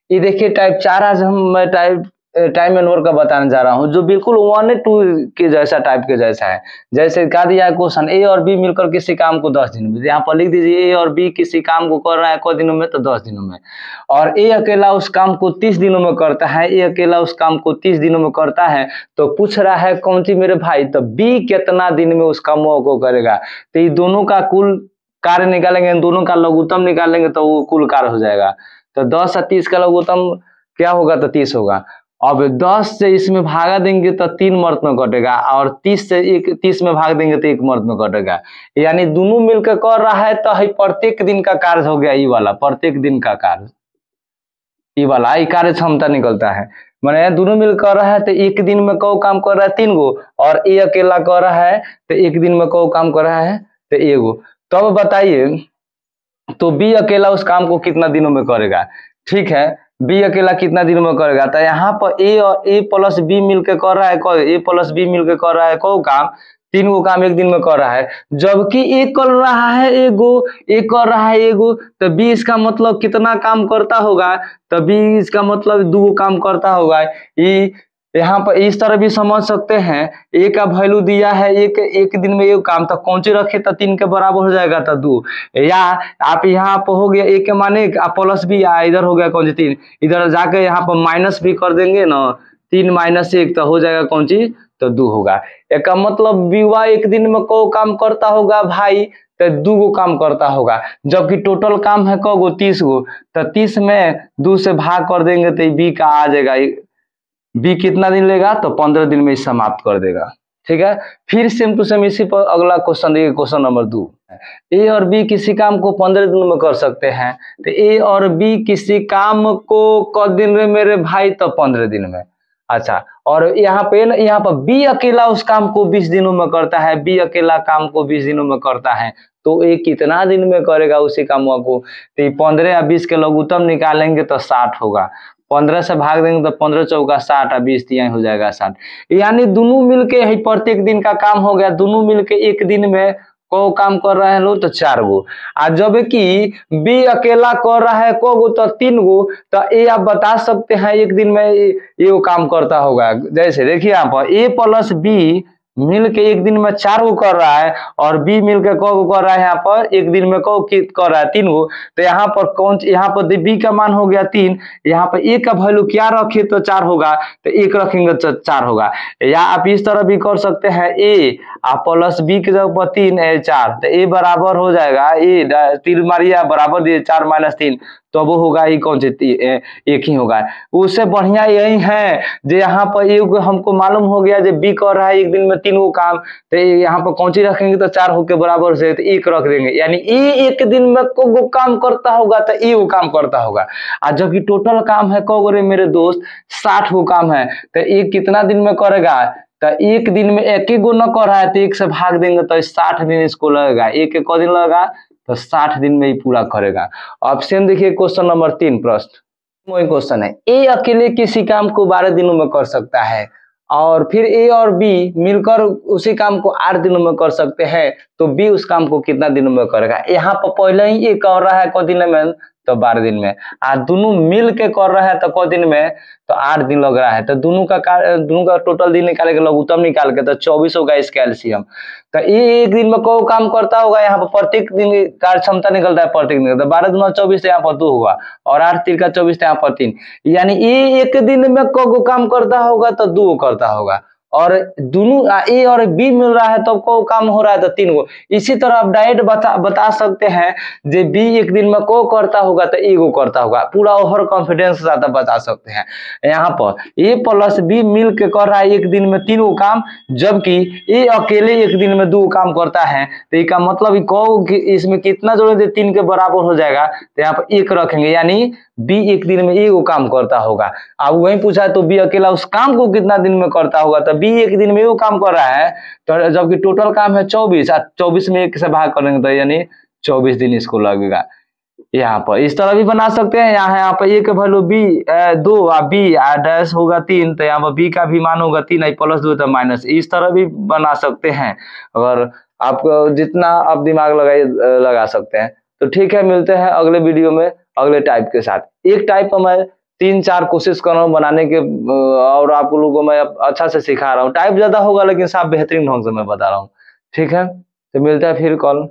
ये देखिए टाइप 4 आज मैं टाइम एंड वर्क का बताने जा रहा हूँ, जो बिल्कुल 1 2 के जैसा टाइप के जैसा है। जैसे कहा दिया है क्वेश्चन, ए और बी मिलकर किसी काम को 10 दिन में, यहाँ पर लिख दीजिए ए और बी किसी काम को कर रहा है कितने दिनों में, तो 10 दिनों में। और ए अकेला उस काम को 30 दिनों में करता है, ए अकेला उस काम को 30 दिनों में करता है। तो पूछ रहा है कौन सी मेरे भाई, तो बी कितना दिन में उस कामों को करेगा। तो ये दोनों का कुल कार्य निकालेंगे, दोनों का लघुत्तम निकालेंगे तो वो कुल कार्य हो जाएगा। तो 10 और 30 का लघुत्तम क्या होगा, तो 30 होगा। अब 10 से इसमें भागा देंगे तो 3 मर्त में कटेगा, और 30 से 30 में भाग देंगे तो 1 मर्त में कटेगा। यानी दोनों मिलकर कर रहा है तो प्रत्येक दिन का कार्य हो गया ये वाला, प्रत्येक दिन का कार्य ये वाला, ये कार्य क्षमता निकलता है। मैंने दोनों मिलकर कर रहा है तो एक दिन में कौ काम कर रहा है 3 गो, और ए अकेला कर रहा है तो एक दिन में कौ काम कर रहा है तो 1 गो। तो अब बताइए, तो बी अकेला उस काम को कितना दिनों में करेगा। ठीक है, बी अकेला कितना दिनों में करेगा, तो यहाँ पर ए और ए प्लस बी मिलकर कर रहा है, ए प्लस बी मिलकर कर रहा है कौ काम, 3 गो काम एक दिन में कर रहा है। जबकि ए कर रहा है एगो, ए कर रहा है एगो, तो बी इसका मतलब कितना काम करता होगा, तो बी इसका मतलब 2 काम करता होगा। ये यहाँ पर इस तरह भी समझ सकते हैं, ए का वैल्यू दिया है एक दिन में एक काम, तो कौन सी रखे तो 3 के बराबर हो जाएगा तो 2। या आप यहाँ पर हो गया ए के माने प्लस बी, इधर हो गया कौन सी 3, इधर जाके यहाँ पर माइनस भी कर देंगे ना, 3 - 1 तो हो जाएगा कौन सी, तो 2 होगा। एक मतलब बीवा एक दिन में को काम करता होगा भाई, तो 2 गो काम करता होगा। जबकि टोटल काम है कौ गो, 30 गो, तो 30 में 2 से भाग कर देंगे तो बी का आ जाएगा। बी कितना दिन लेगा, तो 15 दिन में समाप्त कर देगा। ठीक है, फिर सेम टू सेम इसी पर अगला क्वेश्चन देखिए, क्वेश्चन नंबर 2। ए और बी किसी काम को 15 दिनों में कर सकते हैं, तो ए और बी किसी काम को क दिन में मेरे भाई, तो 15 दिन में। अच्छा, और यहाँ पर बी अकेला उस काम को 20 दिनों में करता है, बी अकेला काम को 20 दिनों में करता है, तो ए कितना दिन में करेगा उसी काम को। तो 15 या 20 के लघुत्तम निकालेंगे तो 60 होगा, 15 से भाग देंगे तो 15 चौका 60 और 20 तिहाई हो जाएगा 60। यानी दोनों मिलके ही प्रत्येक दिन का काम हो गया, दोनों मिलके एक दिन में को काम कर रहे हैं लोग, तो 4 गो। और जब कि बी अकेला कर रहा है को गो, तो 3 गो। तो ए आप बता सकते हैं एक दिन में ये वो काम करता होगा। जैसे देखिए यहाँ पर ए प्लस बी मिल के एक दिन में 4 गो कर रहा है, और बी मिल के कौ गो कर रहा है, यहाँ पर एक दिन में कौ कर रहा है 3 गो। तो यहाँ पर यहाँ पर बी का मान हो गया 3, यहाँ पर ए का वैल्यू क्या रखे तो 4 होगा, तो 1 रखेंगे तो 4 होगा। या आप इस तरह भी कर सकते हैं, ए प्लस बी के जगह पर 3 4, तो ए बराबर हो जाएगा, ए 3 मारिए बराबर दिए 4 - 3, तो वो होगा ये कौन से एक ही होगा। उससे बढ़िया यही है जो यहाँ पर एक हमको मालूम हो गया जो बी कर रहा है एक दिन में 3 गो काम, तो यहाँ पर कौन सी रखेंगे तो 4 होके बराबर से, तो 1 रख देंगे। यानी ए एक दिन में को गो काम करता होगा, तो ए वो काम करता होगा। और जबकि टोटल काम है कौ रे मेरे दोस्त, 60 गो काम है, तो ए कितना दिन में करेगा, तो एक दिन में एक ही गो न कर रहा है, तो 1 से भाग देंगे तो 60 दिन इसको लगेगा। एक क दिन लगेगा, तो 60 दिन में ही पूरा करेगा। ऑप्शन देखिए क्वेश्चन नंबर 3 प्रश्न वही क्वेश्चन है, ए अकेले किसी काम को 12 दिनों में कर सकता है, और फिर ए और बी मिलकर उसी काम को 8 दिनों में कर सकते हैं, तो बी उस काम को कितना दिनों में करेगा। यहाँ पर पहले ही ए कर रहा है क दिन में, तो 12 दिन में। दोनों मिल के कर रहा है तो क दिन में, तो 8 दिन लग रहा है। तो दोनों का टोटल दिन निकाल के लघुत्तम निकाल के, तो 24 होगा इसका एलसीएम। तो ये एक दिन में को काम करता होगा, यहाँ पर प्रत्येक दिन कार्य क्षमता निकलता है प्रत्येक दिन, तो 12 दूना 24, तो यहाँ पर 2 होगा, और 8 3 का 24, तो यहाँ पर 3। यानी ये एक दिन में को काम करता होगा, तो 2 करता होगा। और दोनों ए और बी मिल रहा है तो को काम हो रहा है तो 3 गो। इसी तरह आप डायरेक्ट बता सकते हैं जो बी एक दिन में को करता होगा तो ए गो करता होगा, पूरा ओवर कॉन्फिडेंस के साथ बता सकते हैं। यहाँ पर ए प्लस बी मिल के कर रहा है एक दिन में 3 गो काम, जबकि ए अकेले एक दिन में 2 काम करता है, तो इसका मतलब को इसमें कितना जोड़े थे 3 के बराबर हो जाएगा, तो यहाँ पर 1 रखेंगे। यानी बी एक दिन में 1 गो काम करता होगा। अब वही पूछा तो बी अकेला उस काम को कितना दिन में करता होगा, तो बी एक दिन में 1 गो काम कर रहा है, तो जबकि टोटल काम है 24, 24 में 1 से भाग करेंगे तो यानी 24 दिन इसको लगेगा। यहाँ पर इस तरह भी बना सकते हैं। यहाँ पर ए का वैल्यू बी 2 और बी डैश होगा 3, तो यहाँ पर बी का भी मान होगा 3 प्लस 2 तो माइनस, इस तरह भी बना सकते हैं। अगर आपको जितना आप दिमाग लगा सकते हैं। तो ठीक है, मिलते हैं अगले वीडियो में अगले टाइप के साथ। एक टाइप मैं 3-4 कोशिश कर रहा हूँ बनाने के, और आप लोगों को मैं अच्छा से सिखा रहा हूँ। टाइप ज़्यादा होगा लेकिन साफ बेहतरीन ढंग से मैं बता रहा हूँ। ठीक है? तो मिलता है फिर कॉल।